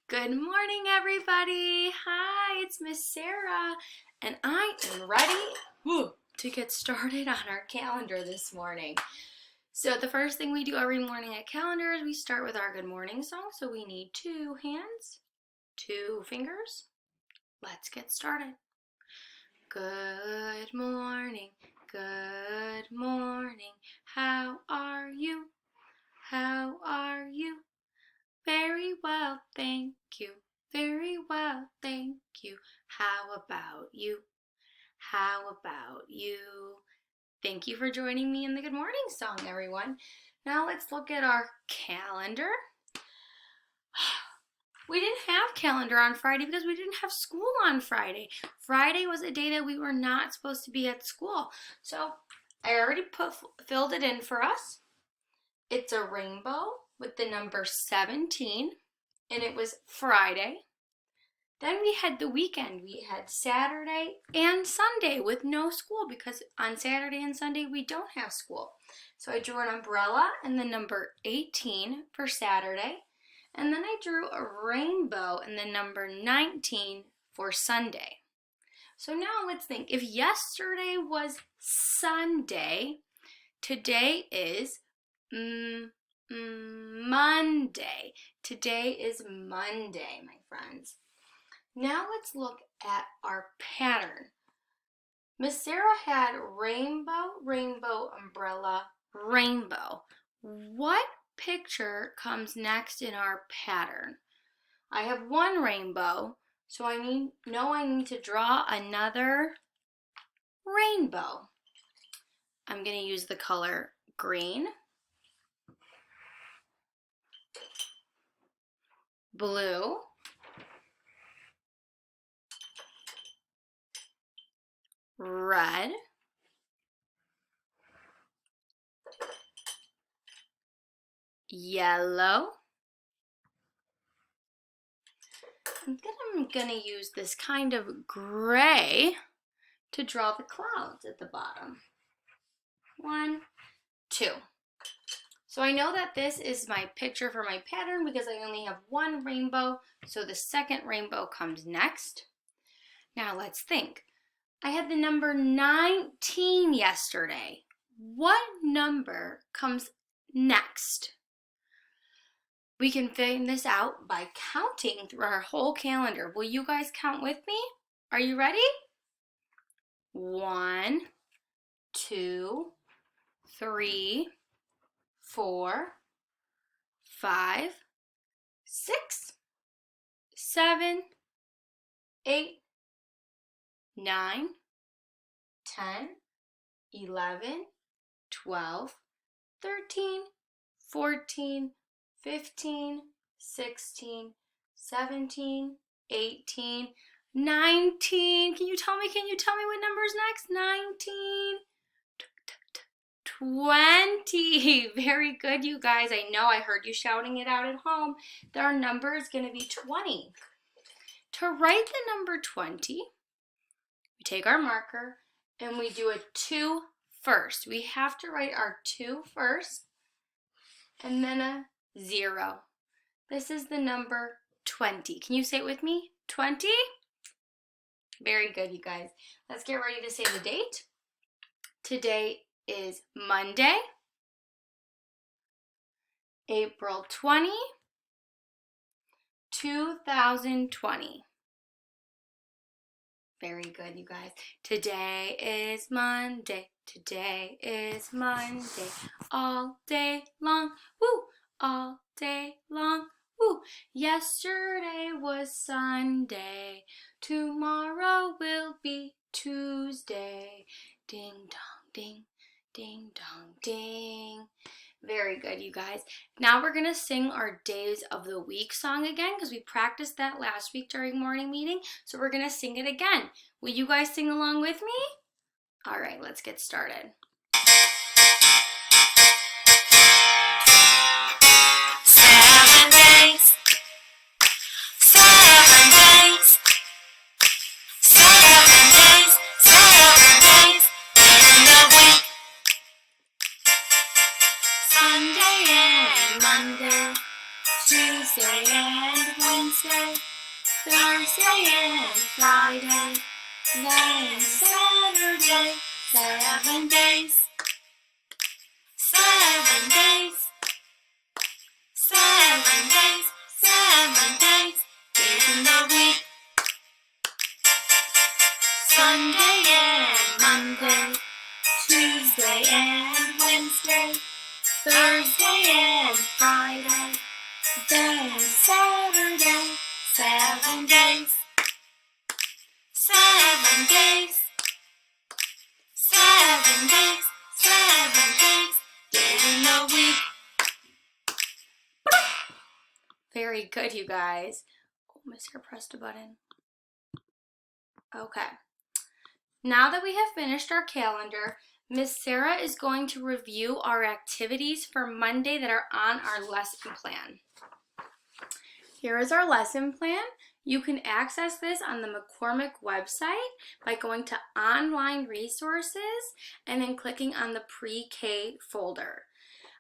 Good morning, everybody. Hi, it's Miss Sarah, and I am ready to get started on our calendar this morning. So the first thing we do every morning at calendar is we start with our good morning song. So we need 2 hands, 2 fingers. Let's get started. Good morning, how are you? How are you? Very well, thank you. Very well, thank you. How about you? How about you? Thank you for joining me in the good morning song, everyone. Now let's look at our calendar. We didn't have calendar on Friday because we didn't have school on Friday. Friday was a day that we were not supposed to be at school. So I already filled it in for us. It's a rainbow with the number 17. And it was Friday. Then we had the weekend. We had Saturday and Sunday with no school because on Saturday and Sunday we don't have school. So I drew an umbrella and the number 18 for Saturday. And then I drew a rainbow and the number 19 for Sunday. So now let's think. If yesterday was Sunday, today is Monday. Today is Monday, my friends. Now let's look at our pattern. Miss Sarah had rainbow, rainbow, umbrella, rainbow. What picture comes next in our pattern? I have one rainbow, so I need to draw another rainbow. I'm going to use the color green, blue, red, yellow. I'm gonna use this kind of gray to draw the clouds at the bottom. 1, 2. So I know that this is my picture for my pattern because I only have one rainbow, so the second rainbow comes next. Now let's think. I had the number 19 yesterday. What number comes next? We can figure this out by counting through our whole calendar. Will you guys count with me? Are you ready? 1, 2, 3, 4, 5, 6, 7, 8, 9, 10, 11, 12, 13, 14, 15, 16, 17, 18, 19. Can you tell me what number is next? 19. 20. Very good, you guys. I know I heard you shouting it out at home. Our number is going to be 20. To write the number 20, we take our marker and we do a 2 first. We have to write our 2 first and then a 0. This is the number 20. Can you say it with me? 20? Very good, you guys. Let's get ready to say the date. Today is Monday, April 20, 2020. Very good, you guys. Today is Monday. Today is Monday. All day long. Woo! All day long. Woo! Yesterday was Sunday. Tomorrow will be Tuesday. Ding dong ding. Ding dong ding. Very good, you guys. Now we're going to sing our Days of the Week song again because we practiced that last week during morning meeting. So we're going to sing it again. Will you guys sing along with me? All right, let's get started. 7 days. 7 days. 7 days. 7 days in the week. Sunday and Monday, Tuesday and Wednesday. Wednesday, Thursday and Friday, then Saturday. 7 days, 7 days, 7 days, 7 days, days in the week. Sunday and Monday, Tuesday and Wednesday, Thursday and Friday, then Saturday. 7 days, 7 days, 7 days, 7 days, days in the week. Very good, you guys. Oh, Mister pressed a button. Okay. Now that we have finished our calendar, Miss Sarah is going to review our activities for Monday that are on our lesson plan. Here is our lesson plan. You can access this on the McCormick website by going to Online Resources and then clicking on the Pre-K folder.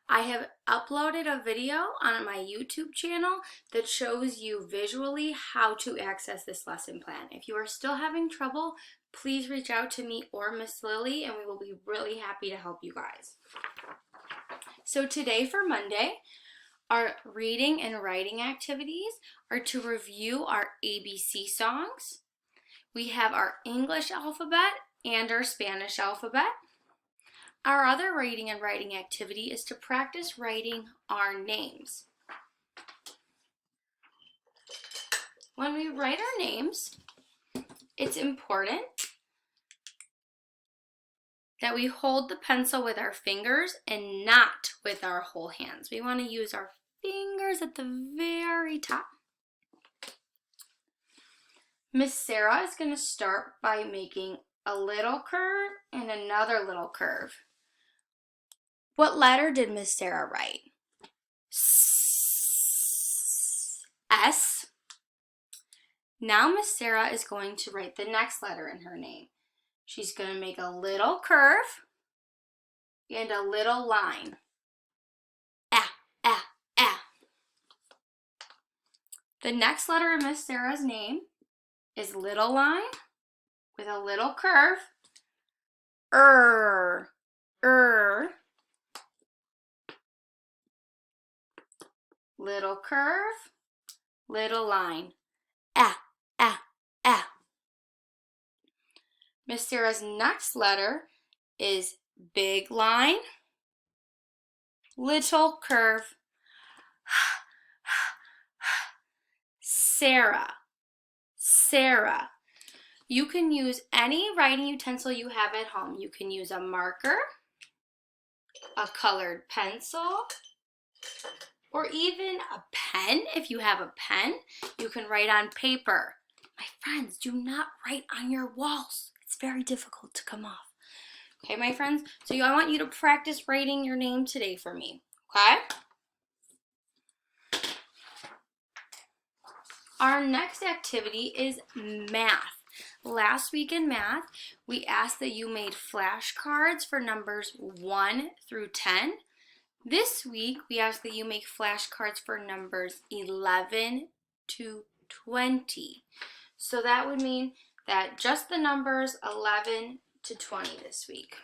I have uploaded a video on my YouTube channel that shows you visually how to access this lesson plan. If you are still having trouble, please reach out to me or Miss Lily and we will be really happy to help you guys. So today for Monday, our reading and writing activities are to review our ABC songs. We have our English alphabet and our Spanish alphabet. Our other reading and writing activity is to practice writing our names. When we write our names, it's important that we hold the pencil with our fingers and not with our whole hands. We want to use our fingers at the very top. Miss Sarah is going to start by making a little curve and another little curve. What letter did Miss Sarah write? S. Now Miss Sarah is going to write the next letter in her name. She's going to make a little curve and a little line. The next letter in Miss Sarah's name is little line with a little curve. Little curve, little line. Miss Sarah's next letter is big line, little curve. Sarah. You can use any writing utensil you have at home. You can use a marker, a colored pencil, or even a pen. If you have a pen, you can write on paper. My friends, do not write on your walls. It's very difficult to come off. Okay, my friends? So I want you to practice writing your name today for me, okay? Our next activity is math. Last week in math, we asked that you made flashcards for numbers 1 through 10. This week, we asked that you make flashcards for numbers 11 to 20. So that would mean that just the numbers 11 to 20 this week.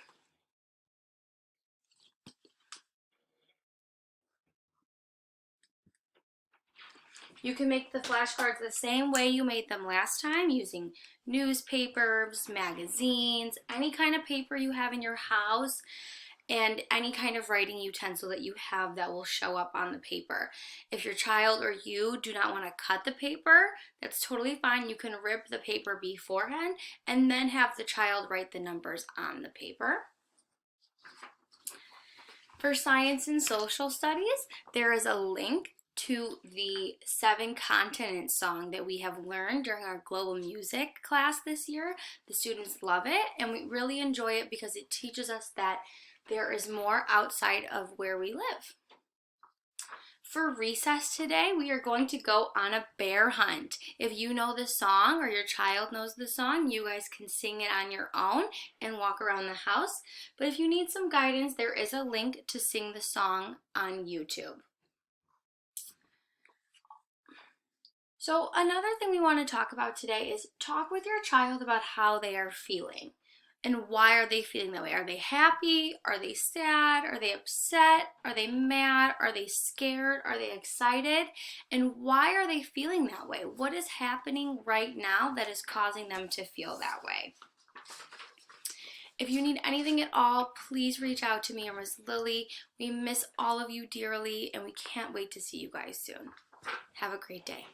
You can make the flashcards the same way you made them last time, using newspapers, magazines, any kind of paper you have in your house, and any kind of writing utensil that you have that will show up on the paper. If your child or you do not want to cut the paper, that's totally fine. You can rip the paper beforehand and then have the child write the numbers on the paper. For science and social studies, there is a link to the 7 Continents song that we have learned during our global music class this year. The students love it and we really enjoy it because it teaches us that there is more outside of where we live. For recess today, we are going to go on a bear hunt. If you know the song or your child knows the song, you guys can sing it on your own and walk around the house. But if you need some guidance, there is a link to sing the song on YouTube. So, another thing we want to talk about today is talk with your child about how they are feeling and why are they feeling that way. Are they happy? Are they sad? Are they upset? Are they mad? Are they scared? Are they excited? And why are they feeling that way? What is happening right now that is causing them to feel that way? If you need anything at all, please reach out to me or Miss Lily. We miss all of you dearly and we can't wait to see you guys soon. Have a great day.